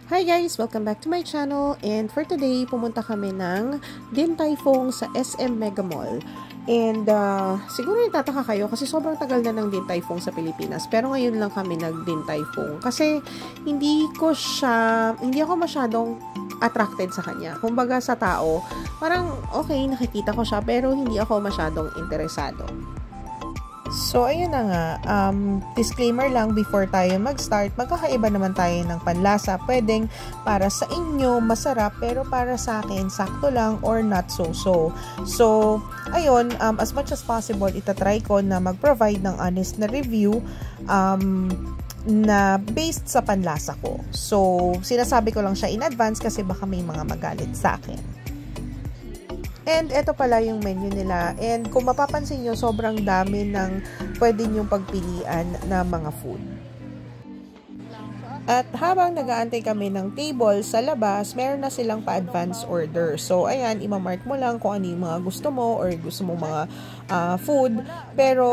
Hi guys! Welcome back to my channel, and for today, pumunta kami ng Din Tai Fung sa SM Mega Mall. And siguro nagtataka kayo kasi sobrang tagal na ng Din Tai Fung sa Pilipinas, pero ngayon lang kami nag Din Tai Fung kasi hindi ako masyadong attracted sa kanya. Kumbaga sa tao, parang okay, nakikita ko siya pero hindi ako masyadong interesado. So, ayun na nga, disclaimer lang before tayo mag-start, magkakaiba naman tayo ng panlasa. Pwedeng para sa inyo, masarap, pero para sa akin, sakto lang or not so-so. So, ayun, as much as possible, itatry ko na mag-provide ng honest na review, na based sa panlasa ko. So, sinasabi ko lang siya in advance kasi baka may mga magalit sa akin. And ito pala yung menu nila. And kung mapapansin nyo, sobrang dami ng pwede nyong pagpilian na mga food. At habang nag-aantay kami ng table sa labas, meron na silang pa-advance order. So, ayan, imamark mo lang kung ano yung mga gusto mo or gusto mo mga food. Pero,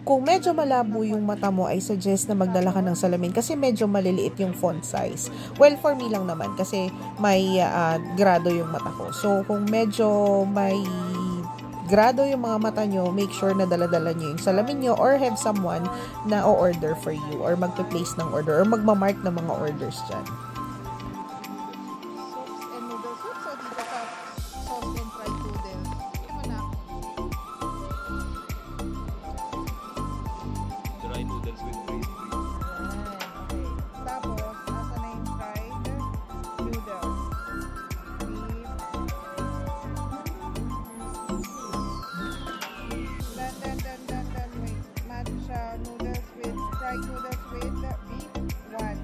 kung medyo malabo yung mata mo, I suggest na magdala ka ng salamin kasi medyo maliliit yung font size. Well, for me lang naman kasi may grado yung mata ko. So, kung medyo may grado yung mga mata nyo, make sure na dala-dala nyo yung salamin nyo or have someone na o-order for you or magpa-place ng order or magmamark ng mga orders dyan. Soups and noodle soup. So, dito sa sauce and fried noodles. Ito na. Dry noodles with braised beef. Okay. Tapos, asa na yung fried noodles. Then, wait. Matcha noodles with fried noodles with beef. 1.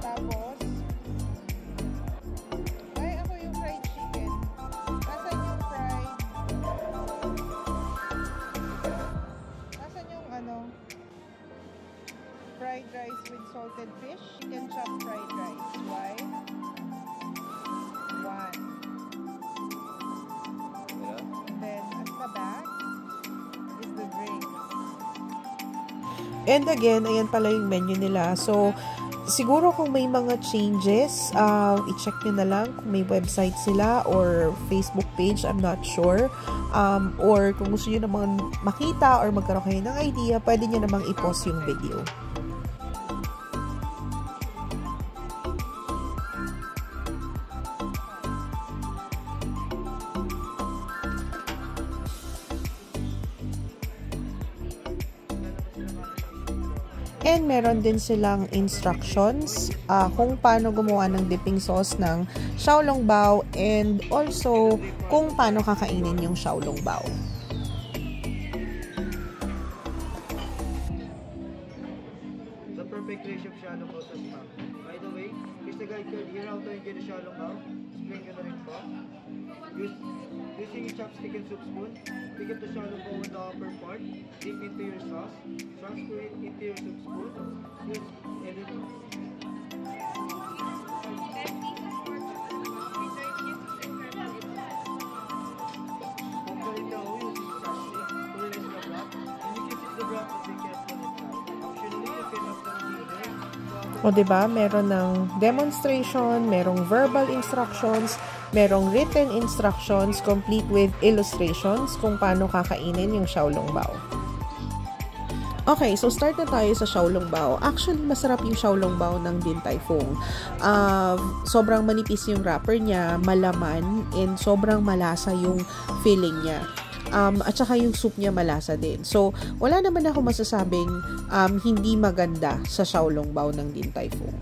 Tapos, ay, ako yung fried chicken. Asan yung fried? Asan yung fried rice with salted fish? Chicken chop fried rice. Why? 1. And then, at the back is the drink. And again, ayan pala yung menu nila. So, siguro kung may mga changes, i-check nyo na lang kung may website sila or Facebook page, I'm not sure. Or kung gusto nyo namang makita or magkaroon kayo ng idea, pwede nyo namang i-pause yung video. And meron din silang instructions kung paano gumawa ng dipping sauce ng xiaolongbao and also kung paano kakainin yung xiaolongbao. The perfect ratio of xiaolongbao sa spam. By the way, here's the guide card here how to enjoy the xiaolongbao. Explain ko na rin po. Using a chopstick and soup spoon, pick up the xiaolongbao on the upper part, dip into your sauce, transfer it into your soup spoon, O diba, meron ng demonstration, merong verbal instructions, merong written instructions complete with illustrations kung paano kakainin yung xiaolongbao. Okay, so start na tayo sa xiaolongbao. Actually, masarap yung xiaolongbao ng Din Tai Fung. Sobrang manipis yung wrapper niya, malaman, and sobrang malasa yung filling niya. At saka yung soup niya malasa din. So, wala naman ako masasabing hindi maganda sa xiaolongbao ng Din Tai Fung.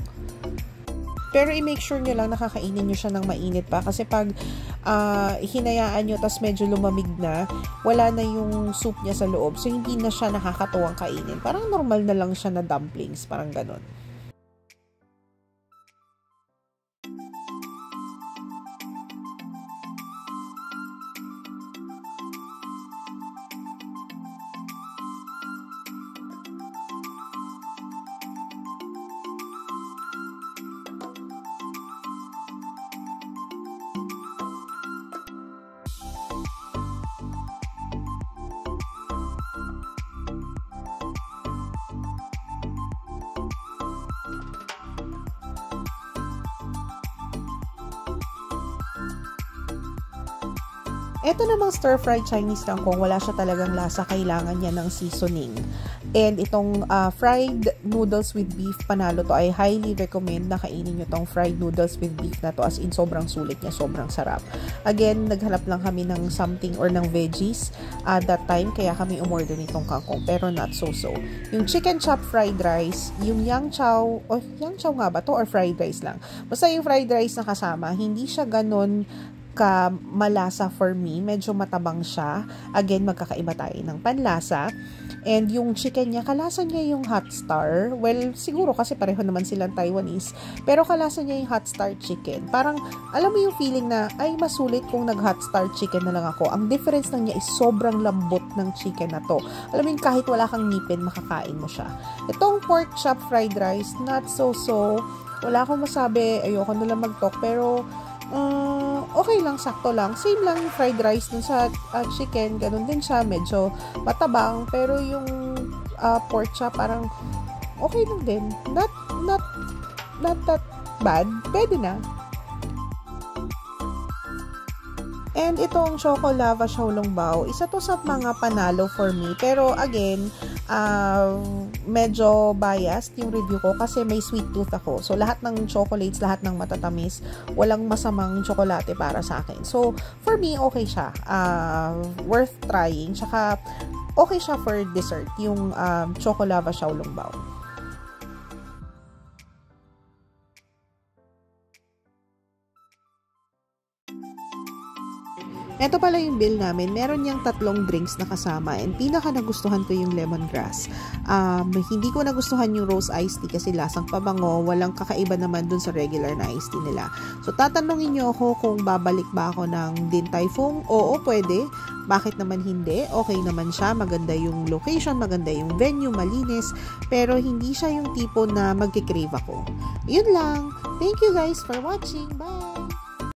Pero i-make sure nyo lang nakakainin nyo siya ng mainit pa. Kasi pag hinayaan nyo tas medyo lumamig na, wala na yung soup niya sa loob. So, hindi na siya nakakatuwang kainin. Parang normal na lang siya na dumplings. Parang ganon. Ito namang stir-fried Chinese kangkong, wala siya talagang lasa, kailangan niya ng seasoning. And itong fried noodles with beef, panalo to. I highly recommend na kainin nyo tong fried noodles with beef na to, as in sobrang sulit niya, sobrang sarap. Again, naghanap lang kami ng something or ng veggies that time, kaya kami umorder nitong kangkong, pero not so-so. Yung chicken chop fried rice, yung yang chow nga ba to or fried rice lang? Basta yung fried rice na kasama, hindi siya ganon ka malasa for me, medyo matabang siya. Again, magkakaiba tayo ng panlasa. And yung chicken niya, kalasa niya yung hot star. Well, siguro kasi pareho naman silang Taiwanese, pero kalasa niya yung hot star chicken. Parang, alam mo yung feeling na, ay, masulit kung nag-hot star chicken na lang ako. Ang difference lang niya is sobrang lambot ng chicken na to. Alam mo yung kahit wala kang ngipin, makakain mo siya. Itong pork chop fried rice, not so-so. Wala akong masabi, ayoko na lang mag-talk, pero okay lang, sakto lang. Same lang yung fried rice dun sa chicken, ganun din siya, medyo matabang, pero yung pork chop parang okay lang din. Not that bad. Pwede na. And itong Choco Lava Xiaolong Bao, isa to sa mga panalo for me. Pero again, medyo biased yung review ko kasi may sweet tooth ako. So, lahat ng chocolates, lahat ng matatamis, walang masamang tsokolate para sa akin. So, for me, okay siya. Worth trying. Tsaka, okay siya for dessert, yung Choco Lava Xiaolong Bao. Ito pala yung bill namin. Meron niyang 3 drinks na kasama and pinaka nagustuhan ko yung lemongrass. Hindi ko nagustuhan yung rose iced tea kasi lasang pabango. Walang kakaiba naman dun sa regular na iced tea nila. So, tatanungin niyo ako kung babalik ba ako ng Din Tai Fung? Oo, pwede. Bakit naman hindi? Okay naman siya. Maganda yung location, maganda yung venue, malinis. Pero hindi siya yung tipo na magkikrave ako. Yun lang. Thank you guys for watching. Bye!